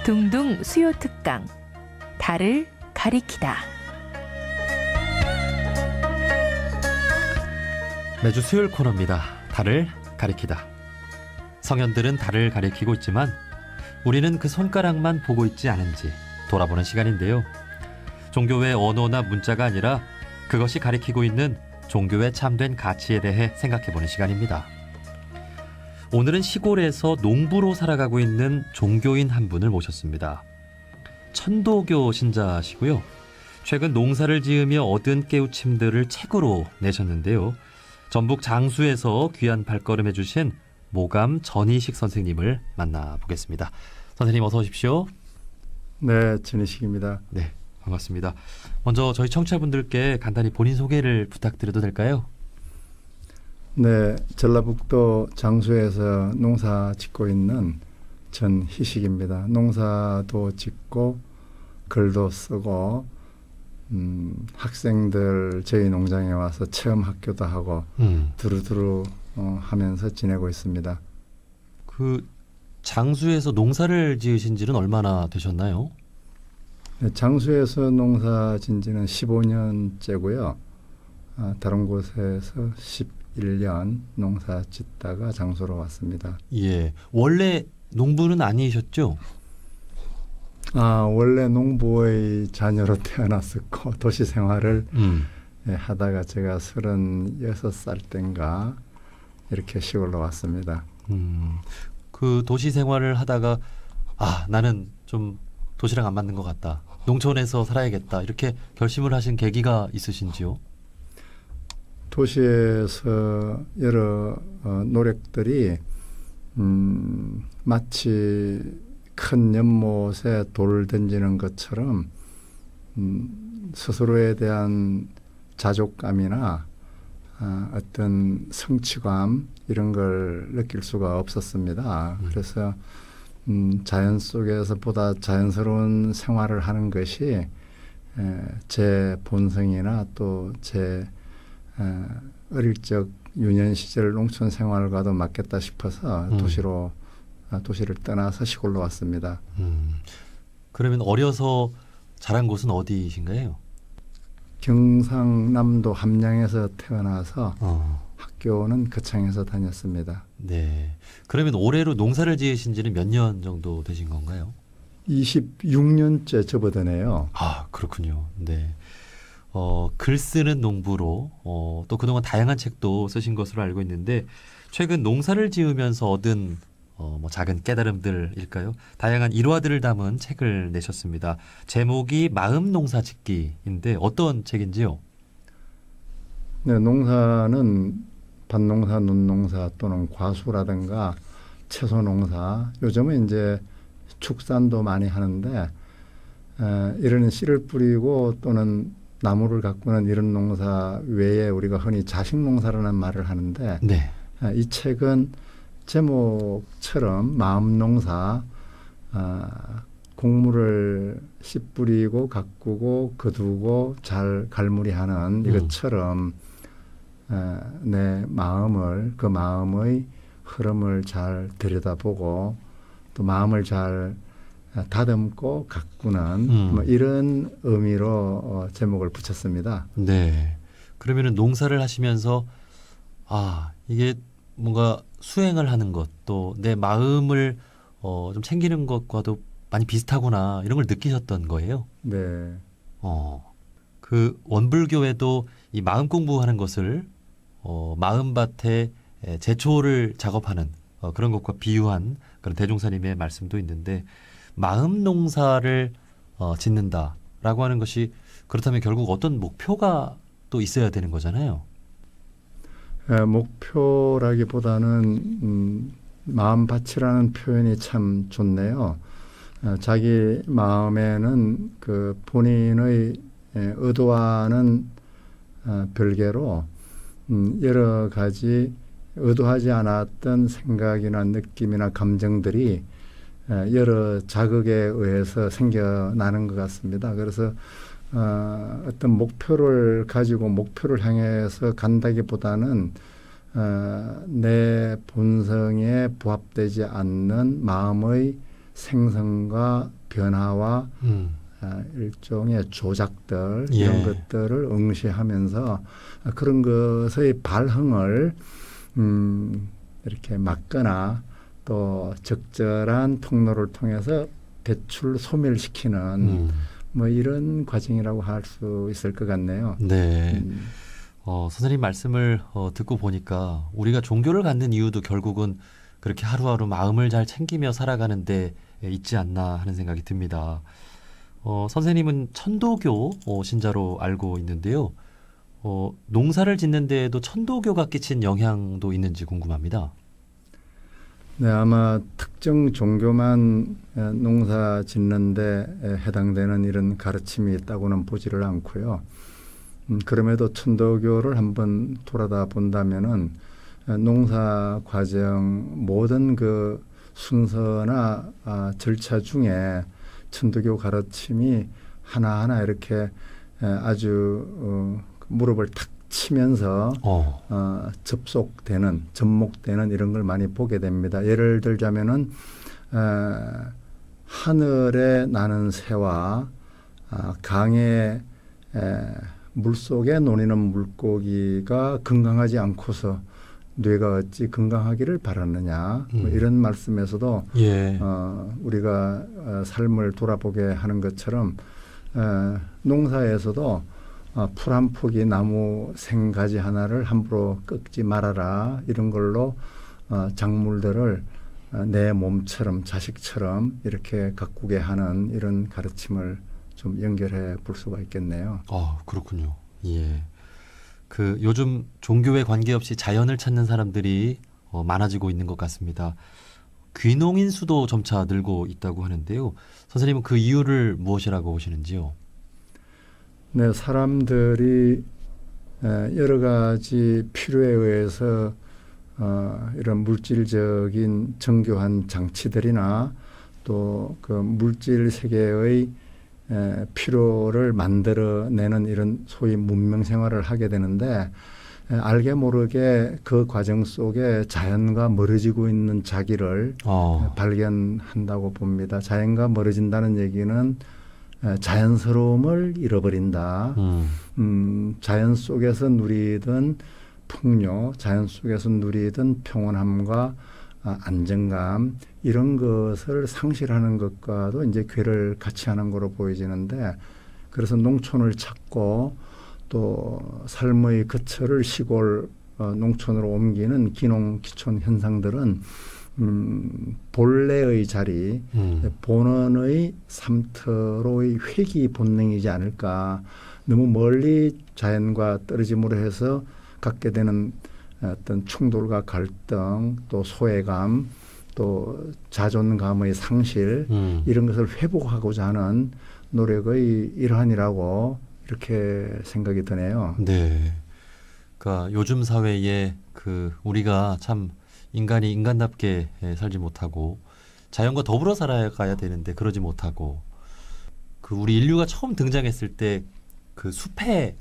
둥둥 수요 특강 달을 가리키다. 매주 수요일 코너입니다. 달을 가리키다. 성현들은 달을 가리키고 있지만 우리는 그 손가락만 보고 있지 않은지 돌아보는 시간인데요. 종교의 언어나 문자가 아니라 그것이 가리키고 있는 종교의 참된 가치에 대해 생각해보는 시간입니다. 오늘은 시골에서 농부로 살아가고 있는 종교인 한 분을 모셨습니다. 천도교 신자시고요. 최근 농사를 지으며 얻은 깨우침들을 책으로 내셨는데요. 전북 장수에서 귀한 발걸음 해주신 모감 전희식 선생님을 만나보겠습니다. 선생님 어서 오십시오. 네, 전희식입니다. 네, 반갑습니다. 먼저 저희 청취자분들께 간단히 본인 소개를 부탁드려도 될까요? 네, 전라북도 장수에서 농사 짓고 있는 전희식입니다. 농사도 짓고 글도 쓰고 학생들 저희 농장에 와서 체험 학교도 하고 두루두루 하면서 지내고 있습니다. 그 장수에서 농사를 지으신 지는 얼마나 되셨나요? 네, 장수에서 농사 진 지는 15년째고요. 다른 곳에서 11년 농사 짓다가 장수로 왔습니다. 예, 원래 농부는 아니셨죠? 원래 농부의 자녀로 태어났었고 도시 생활을 하다가 제가 36살 땐가 이렇게 시골로 왔습니다. 그 도시 생활을 하다가 나는 좀 도시랑 안 맞는 것 같다. 농촌에서 살아야겠다. 이렇게 결심을 하신 계기가 있으신지요? 도시에서 여러 노력들이 마치 큰 연못에 돌을 던지는 것처럼 스스로에 대한 자족감이나 어떤 성취감 이런 걸 느낄 수가 없었습니다. 그래서 자연 속에서 보다 자연스러운 생활을 하는 것이 제 본성이나 또 제 어릴 적 유년 시절 농촌 생활과도 맞겠다 싶어서 도시를 떠나서 시골로 왔습니다. 그러면 어려서 자란 곳은 어디이신가요? 경상남도 함양에서 태어나서 학교는 거창에서 다녔습니다. 네. 그러면 올해로 농사를 지으신 지는 몇 년 정도 되신 건가요? 26년째 접어드네요. 그렇군요. 네. 글 쓰는 농부로 또 그동안 다양한 책도 쓰신 것으로 알고 있는데 최근 농사를 지으면서 얻은 뭐 작은 깨달음들일까요? 다양한 일화들을 담은 책을 내셨습니다. 제목이 마음 농사 짓기인데 어떤 책인지요? 네, 농사는 밭농사, 논농사 또는 과수라든가 채소 농사, 요즘은 이제 축산도 많이 하는데 이런 씨를 뿌리고 또는 나무를 가꾸는 이런 농사 외에 우리가 흔히 자식 농사라는 말을 하는데 네. 이 책은 제목처럼 마음 농사, 곡물을 씨 뿌리고 가꾸고 거두고 잘 갈무리하는 이것처럼 내 마음을 그 마음의 흐름을 잘 들여다보고 또 마음을 잘 다듬고 가꾸는 뭐 이런 의미로 제목을 붙였습니다. 네. 그러면은 농사를 하시면서 이게 뭔가 수행을 하는 것 또 내 마음을 좀 챙기는 것과도 많이 비슷하구나 이런 걸 느끼셨던 거예요. 네. 그 원불교에도 이 마음 공부하는 것을 마음밭에 제초를 작업하는 그런 것과 비유한 그런 대종사님의 말씀도 있는데 마음 농사를 짓는다라고 하는 것이 그렇다면 결국 어떤 목표가 또 있어야 되는 거잖아요. 목표라기보다는 마음밭이라는 표현이 참 좋네요. 자기 마음에는 그 본인의 의도와는 별개로 여러 가지 의도하지 않았던 생각이나 느낌이나 감정들이 여러 자극에 의해서 생겨나는 것 같습니다. 그래서 어떤 목표를 가지고 목표를 향해서 간다기보다는 내 본성에 부합되지 않는 마음의 생성과 변화와 일종의 조작들 이런 것들을 응시하면서 그런 것의 발흥을 이렇게 막거나 또 적절한 통로를 통해서 배출 소멸시키는 뭐 이런 과정이라고 할 수 있을 것 같네요. 네. 선생님 말씀을 듣고 보니까 우리가 종교를 갖는 이유도 결국은 그렇게 하루하루 마음을 잘 챙기며 살아가는 데 있지 않나 하는 생각이 듭니다. 선생님은 천도교 신자로 알고 있는데요. 농사를 짓는 데에도 천도교가 끼친 영향도 있는지 궁금합니다. 네, 아마 특정 종교만 농사 짓는 데 해당되는 이런 가르침이 있다고는 보지를 않고요. 그럼에도 천도교를 한번 돌아다 본다면은 농사 과정 모든 그 순서나 절차 중에 천도교 가르침이 하나하나 이렇게 아주 무릎을 탁 치면서 접목되는 이런 걸 많이 보게 됩니다. 예를 들자면은 하늘에 나는 새와 강에 물속에 노니는 물고기가 건강하지 않고서 뇌가 어찌 건강하기를 바라느냐 뭐 이런 말씀에서도 우리가 삶을 돌아보게 하는 것처럼 농사에서도 풀 한 포기 나무 생가지 하나를 함부로 꺾지 말아라 이런 걸로 작물들을 내 몸처럼 자식처럼 이렇게 가꾸게 하는 이런 가르침을 좀 연결해 볼 수가 있겠네요. 그렇군요. 예. 요즘 종교에 관계없이 자연을 찾는 사람들이 많아지고 있는 것 같습니다. 귀농인 수도 점차 늘고 있다고 하는데요. 선생님은 그 이유를 무엇이라고 보시는지요? 네, 사람들이 여러 가지 필요에 의해서 이런 물질적인 정교한 장치들이나 또 그 물질 세계의 필요를 만들어내는 이런 소위 문명 생활을 하게 되는데 알게 모르게 그 과정 속에 자연과 멀어지고 있는 자기를 발견한다고 봅니다. 자연과 멀어진다는 얘기는 자연스러움을 잃어버린다. 자연 속에서 누리던 풍요, 자연 속에서 누리던 평온함과 안정감 이런 것을 상실하는 것과도 이제 궤를 같이 하는 거로 보여지는데 그래서 농촌을 찾고 또 삶의 거처를 시골 농촌으로 옮기는 기농기촌 현상들은 본래의 자리, 본원의 삶터로의 회귀 본능이지 않을까. 너무 멀리 자연과 떨어짐으로 해서 갖게 되는 어떤 충돌과 갈등, 또 소외감, 또 자존감의 상실 이런 것을 회복하고자 하는 노력의 일환이라고 이렇게 생각이 드네요. 네. 그러니까 요즘 사회에 우리가 참 인간이 인간답게 살지 못하고 자연과 더불어 살아가야 되는데 그러지 못하고 우리 인류가 처음 등장했을 때 그 숲에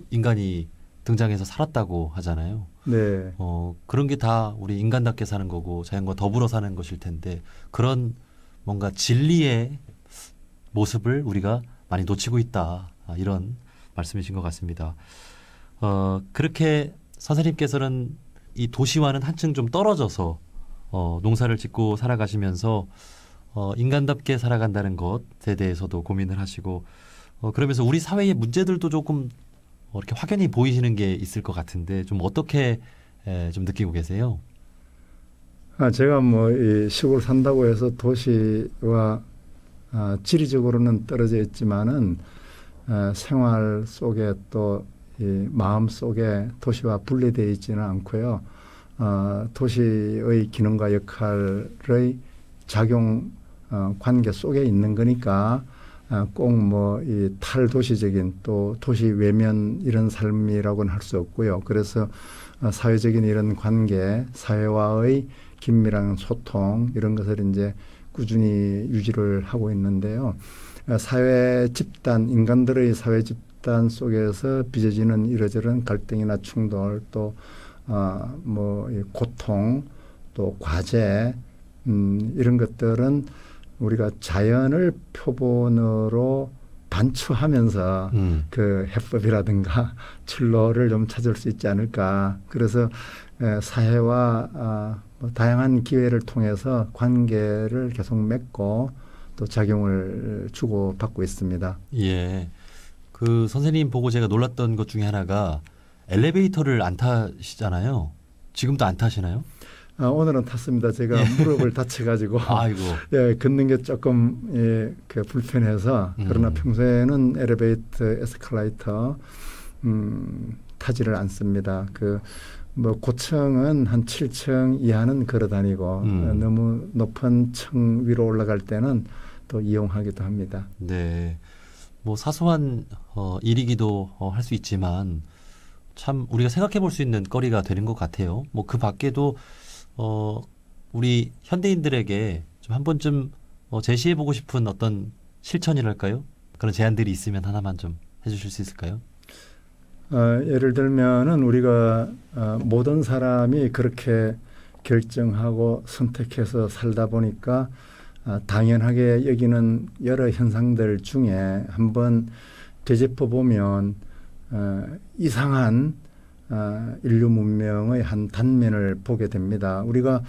인간이 등장해서 살았다고 하잖아요. 네. 그런 게 다 우리 인간답게 사는 거고 자연과 더불어 사는 것일 텐데 그런 뭔가 진리의 모습을 우리가 많이 놓치고 있다. 이런 말씀이신 것 같습니다. 그렇게 선생님께서는 이 도시와는 한층 좀 떨어져서 농사를 짓고 살아가시면서 인간답게 살아간다는 것에 대해서도 고민을 하시고 그러면서 우리 사회의 문제들도 조금 이렇게 확연히 보이시는 게 있을 것 같은데 좀 어떻게 좀 느끼고 계세요? 제가 이 시골 산다고 해서 도시와 지리적으로는 떨어져 있지만은 생활 속에 또 이 마음 속에 도시와 분리되어 있지는 않고요. 도시의 기능과 역할의 작용 관계 속에 있는 거니까 꼭 이 탈도시적인 또 도시 외면 이런 삶이라고는 할 수 없고요. 그래서 사회적인 이런 관계, 사회와의 긴밀한 소통 이런 것을 이제 꾸준히 유지를 하고 있는데요. 사회 집단, 인간들의 사회 집단 속에서 빚어지는 이러저런 갈등이나 충돌 또 이 고통 또 과제 이런 것들은 우리가 자연을 표본으로 반추하면서 그 해법이라든가 출로를 좀 찾을 수 있지 않을까. 그래서 사회와 뭐 다양한 기회를 통해서 관계를 계속 맺고 또 작용을 주고받고 있습니다. 예. 그 선생님 보고 제가 놀랐던 것 중에 하나가 엘리베이터를 안 타시잖아요. 지금도 안 타시나요? 오늘은 탔습니다. 제가 무릎을 다쳐가지고 아이고. 예, 걷는 게 조금 그 불편해서 그러나 평소에는 엘리베이터, 에스컬레이터 타지를 않습니다. 그 뭐 고층은 한 7층 이하는 걸어다니고 너무 높은 층 위로 올라갈 때는 또 이용하기도 합니다. 네. 뭐 사소한 일이기도 할 수 있지만 참 우리가 생각해 볼 수 있는 거리가 되는 것 같아요. 뭐 그 밖에도 우리 현대인들에게 좀 한 번쯤 제시해 보고 싶은 어떤 실천이랄까요? 그런 제안들이 있으면 하나만 좀 해주실 수 있을까요? 예를 들면은 우리가 모든 사람이 그렇게 결정하고 선택해서 살다 보니까 당연하게 여기는 여러 현상들 중에 한번 되짚어 보면 이상한 인류 문명의 한 단면을 보게 됩니다. 우리가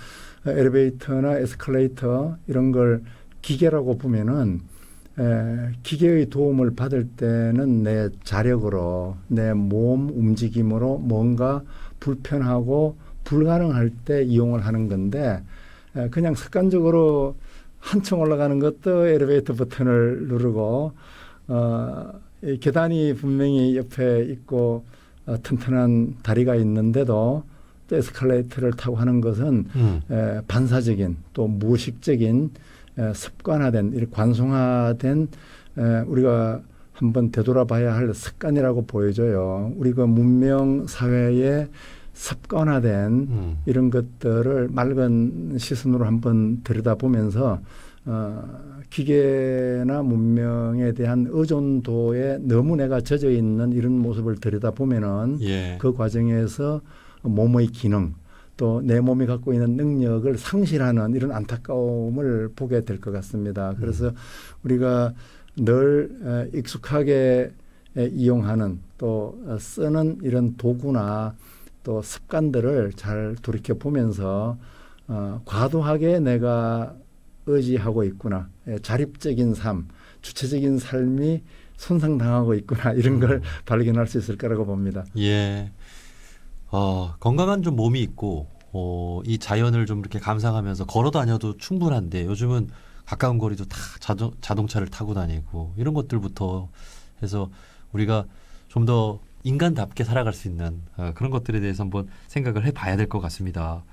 엘리베이터나 에스컬레이터 이런 걸 기계라고 보면은 기계의 도움을 받을 때는 내 자력으로 내 몸 움직임으로 뭔가 불편하고 불가능할 때 이용을 하는 건데 그냥 습관적으로 한층 올라가는 것도 엘리베이터 버튼을 누르고 이 계단이 분명히 옆에 있고 튼튼한 다리가 있는데도 또 에스컬레이터를 타고 하는 것은 반사적인 또 무의식적인 습관화된 이렇게 관성화된 우리가 한번 되돌아봐야 할 습관이라고 보여져요. 우리가 문명 사회에 습관화된 이런 것들을 맑은 시선으로 한번 들여다보면서 기계나 문명에 대한 의존도에 너무 내가 젖어 있는 이런 모습을 들여다보면은 그 과정에서 몸의 기능 또 내 몸이 갖고 있는 능력을 상실하는 이런 안타까움을 보게 될 것 같습니다. 그래서 우리가 늘 익숙하게 이용하는 또 쓰는 이런 도구나 또 습관들을 잘 돌이켜 보면서 과도하게 내가 의지하고 있구나. 자립적인 삶, 주체적인 삶이 손상당하고 있구나. 이런 걸 발견할 수 있을 거라고 봅니다. 예. 건강한 좀 몸이 있고 이 자연을 좀 이렇게 감상하면서 걸어 다녀도 충분한데 요즘은 가까운 거리도 다 자동차를 타고 다니고 이런 것들부터 해서 우리가 좀 더 인간답게 살아갈 수 있는 그런 것들에 대해서 한번 생각을 해봐야 될 것 같습니다.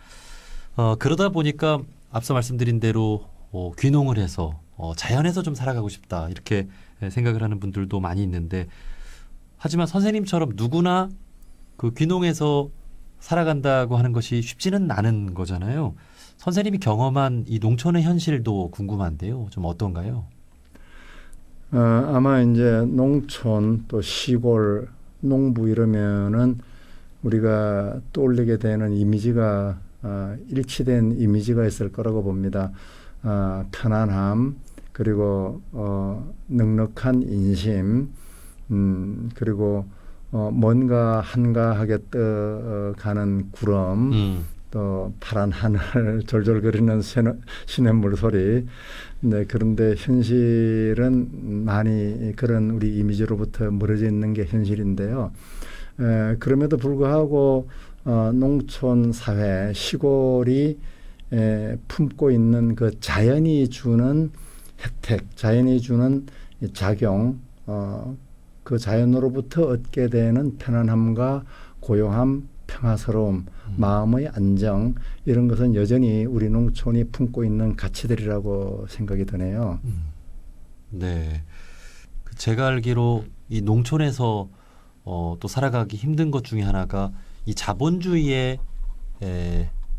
그러다 보니까 앞서 말씀드린 대로 귀농을 해서 자연에서 좀 살아가고 싶다 이렇게 생각을 하는 분들도 많이 있는데 하지만 선생님처럼 누구나 그 귀농해서 살아간다고 하는 것이 쉽지는 않은 거잖아요. 선생님이 경험한 이 농촌의 현실도 궁금한데요. 좀 어떤가요? 아마 이제 농촌 또 시골 농부 이러면은 우리가 떠올리게 되는 이미지가 일치된 이미지가 있을 거라고 봅니다. 편안함 그리고 넉넉한 인심 그리고 뭔가 한가하게 떠가는 구름 또 파란 하늘 졸졸거리는 시냇물 소리. 네, 그런데 현실은 많이 그런 우리 이미지로부터 멀어져 있는 게 현실인데요. 그럼에도 불구하고 농촌 사회, 시골이 품고 있는 그 자연이 주는 혜택, 자연이 주는 작용, 그 자연으로부터 얻게 되는 편안함과 고요함, 평화스러움, 마음의 안정 이런 것은 여전히 우리 농촌이 품고 있는 가치들이라고 생각이 드네요. 네, 제가 알기로 이 농촌에서 또 살아가기 힘든 것 중에 하나가 이 자본주의의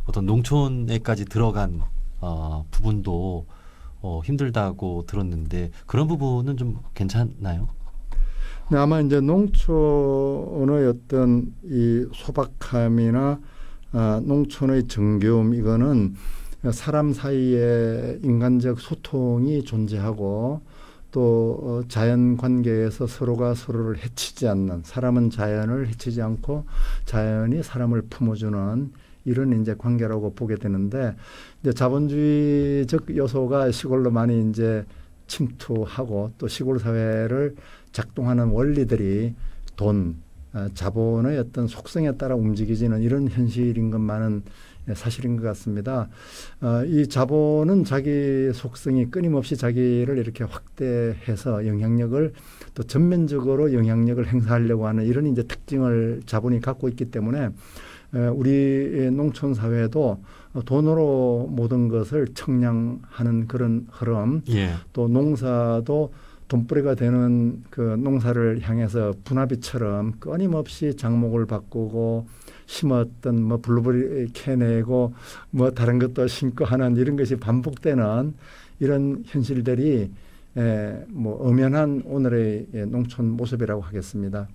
어떤 농촌에까지 들어간 부분도 힘들다고 들었는데 그런 부분은 좀 괜찮나요? 네, 아마 이제 농촌의 어떤 이 소박함이나 농촌의 정겨움 이거는 사람 사이에 인간적 소통이 존재하고 또 자연 관계에서 서로가 서로를 해치지 않는, 사람은 자연을 해치지 않고 자연이 사람을 품어주는 이런 이제 관계라고 보게 되는데, 이제 자본주의적 요소가 시골로 많이 이제 침투하고 또 시골 사회를 작동하는 원리들이 돈, 자본의 어떤 속성에 따라 움직이지는 이런 현실인 것만은 사실인 것 같습니다. 이 자본은 자기 속성이 끊임없이 자기를 이렇게 확대해서 영향력을 또 전면적으로 영향력을 행사하려고 하는 이런 이제 특징을 자본이 갖고 있기 때문에 우리 농촌 사회도 돈으로 모든 것을 청량하는 그런 흐름, 예. 또 농사도 돈벌이가 되는 그 농사를 향해서 분화비처럼 끊임없이 장목을 바꾸고 심었던 뭐 블루베리 캐내고 뭐 다른 것도 심고 하는 이런 것이 반복되는 이런 현실들이 뭐 엄연한 오늘의 농촌 모습이라고 하겠습니다.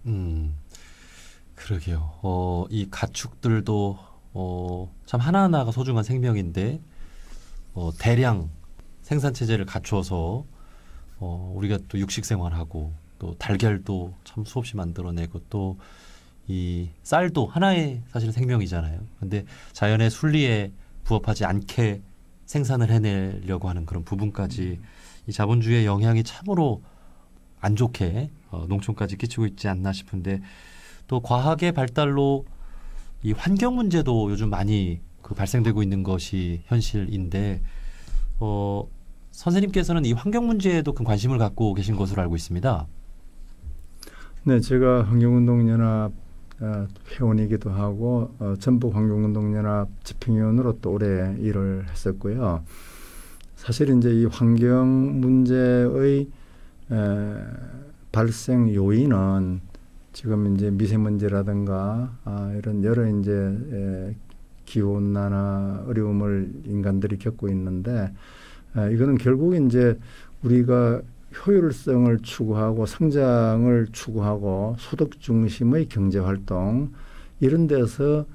그러게요. 이 가축들도 참 하나하나가 소중한 생명인데 대량 생산 체제를 갖추어서 우리가 또 육식 생활하고 또 달걀도 참 수없이 만들어내고 또 이 쌀도 하나의 사실 생명이잖아요. 근데 자연의 순리에 부합하지 않게 생산을 해내려고 하는 그런 부분까지 이 자본주의의 영향이 참으로 안 좋게 농촌까지 끼치고 있지 않나 싶은데, 또 과학의 발달로 이 환경 문제도 요즘 많이 발생되고 있는 것이 현실인데 선생님께서는 이 환경 문제에도 큰 관심을 갖고 계신 것으로 알고 있습니다. 네, 제가 환경운동연합 회원이기도 하고 전북환경운동연합 집행위원으로 또 오래 일을 했었고요. 사실 이제 이 환경 문제의 발생 요인은 지금 이제 미세먼지라든가 이런 여러 이제 기온난화 어려움을 인간들이 겪고 있는데, 이거는 결국 이제 우리가 효율성을 추구하고 성장을 추구하고 소득 중심의 경제 활동 이런 데서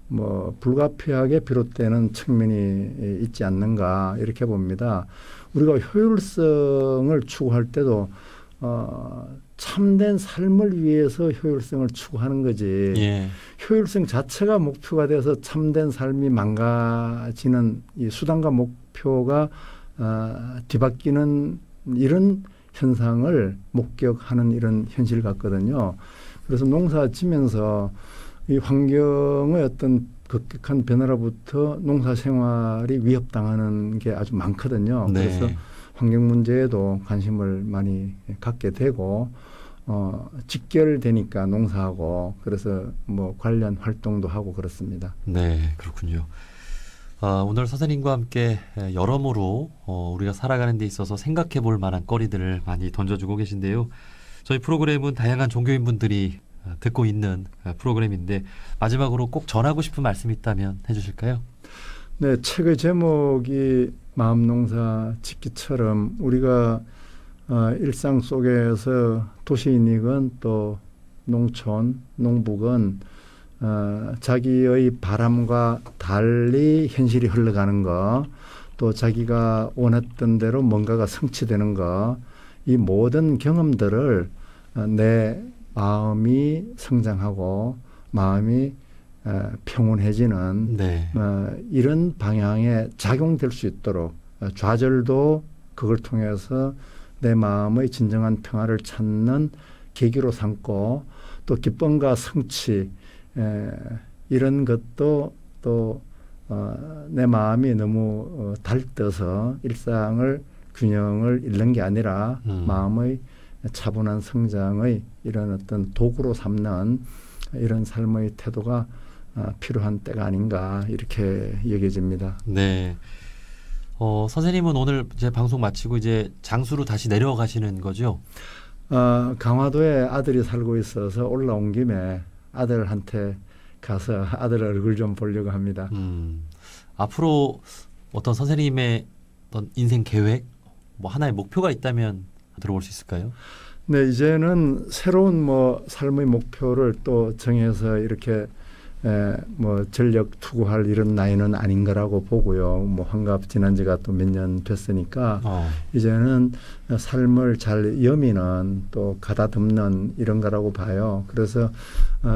뭐 불가피하게 비롯되는 측면이 있지 않는가 이렇게 봅니다. 우리가 효율성을 추구할 때도 참된 삶을 위해서 효율성을 추구하는 거지. 예. 효율성 자체가 목표가 돼서 참된 삶이 망가지는 이 수단과 목표가 뒤바뀌는 이런 현상을 목격하는 이런 현실 같거든요. 그래서 농사 지면서 이 환경의 어떤 급격한 변화로부터 농사 생활이 위협당하는 게 아주 많거든요. 네. 그래서 환경 문제에도 관심을 많이 갖게 되고 직결되니까 농사하고 그래서 뭐 관련 활동도 하고 그렇습니다. 네, 그렇군요. 오늘 선생님과 함께 여러모로 우리가 살아가는 데 있어서 생각해 볼 만한 거리들을 많이 던져주고 계신데요. 저희 프로그램은 다양한 종교인분들이 듣고 있는 프로그램인데 마지막으로 꼭 전하고 싶은 말씀이 있다면 해주실까요? 네, 책의 제목이 마음농사 짓기처럼 우리가 일상 속에서 도시인이건 또 농촌, 농부건 자기의 바람과 달리 현실이 흘러가는 거, 또 자기가 원했던 대로 뭔가가 성취되는 거, 이 모든 경험들을 내 마음이 성장하고 마음이 평온해지는 네. 이런 방향에 작용될 수 있도록 좌절도 그걸 통해서 내 마음의 진정한 평화를 찾는 계기로 삼고 또 기쁨과 성취 이런 것도 또 내 마음이 너무 달떠서 일상을 균형을 잃는 게 아니라 마음의 차분한 성장의 이런 어떤 도구로 삼는 이런 삶의 태도가 필요한 때가 아닌가 이렇게 여겨집니다. 네. 선생님은 오늘 이제 방송 마치고 이제 장수로 다시 내려가시는 거죠? 강화도에 아들이 살고 있어서 올라온 김에 아들한테 가서 아들 얼굴 좀 보려고 합니다. 앞으로 어떤 선생님의 어떤 인생 계획, 뭐 하나의 목표가 있다면 들어볼 수 있을까요? 네, 이제는 새로운 뭐 삶의 목표를 또 정해서 이렇게 뭐 전력 투구할 이런 나이는 아닌 거라고 보고요. 뭐 환갑 지난 지가 또 몇 년 됐으니까 이제는 삶을 잘 여미는 또 가다듬는 이런 거라고 봐요. 그래서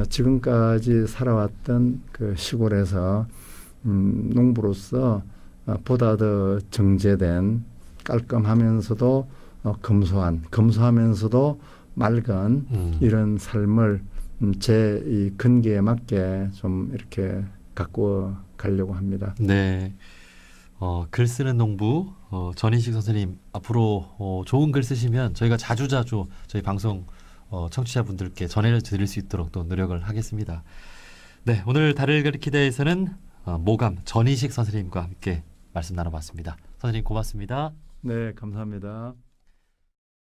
지금까지 살아왔던 그 시골에서 농부로서 보다 더 정제된 깔끔하면서도 검소하면서도 맑은 이런 삶을 제 이 근기에 맞게 좀 이렇게 가꾸어 가려고 합니다. 네. 글 쓰는 농부 전인식 선생님 앞으로 좋은 글 쓰시면 저희가 자주자주 저희 방송 청취자분들께 전해드릴 수 있도록 또 노력을 하겠습니다. 네, 오늘 달을 가리키다에서는 모감 전인식 선생님과 함께 말씀 나눠봤습니다. 선생님 고맙습니다. 네, 감사합니다.